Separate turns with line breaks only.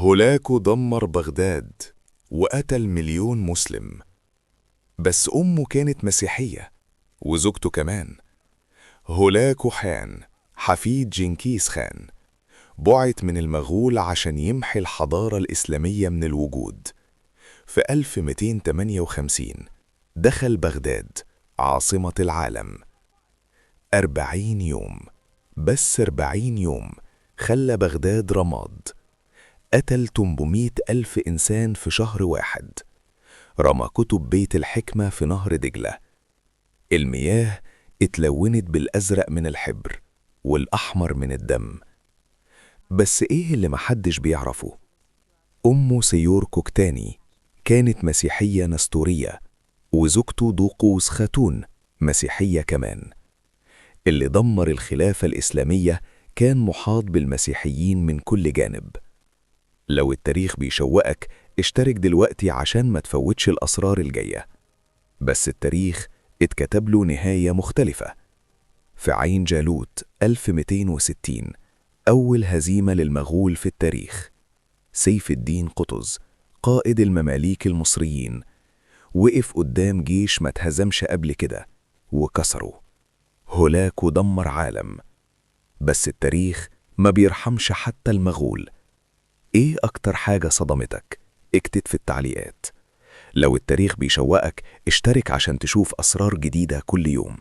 هولاكو دمر بغداد وقتل مليون مسلم، بس أمه كانت مسيحية وزوجته كمان. هولاكو خان حفيد جنكيز خان بعت من المغول عشان يمحي الحضارة الإسلامية من الوجود. في 1258 دخل بغداد عاصمة العالم. 40 يوم، بس 40 يوم خلى بغداد رماد. قتل 800 ألف إنسان في شهر واحد. رمى كتب بيت الحكمة في نهر دجلة. المياه اتلونت بالأزرق من الحبر والأحمر من الدم. بس إيه اللي محدش بيعرفه؟ أمه سيور كوكتاني كانت مسيحية نستورية، وزوجته دوقوس خاتون مسيحية كمان. اللي دمر الخلافة الإسلامية كان محاط بالمسيحيين من كل جانب. لو التاريخ بيشوقك اشترك دلوقتي عشان ما تفوتش الأسرار الجاية. بس التاريخ اتكتب له نهاية مختلفة. في عين جالوت 1260 أول هزيمة للمغول في التاريخ. سيف الدين قطز قائد المماليك المصريين وقف قدام جيش ما اتهزمش قبل كده وكسره. هولاكو دمر عالم، بس التاريخ ما بيرحمش حتى المغول. ايه اكتر حاجة صدمتك؟ اكتب في التعليقات. لو التاريخ بيشوقك اشترك عشان تشوف أسرار جديدة كل يوم.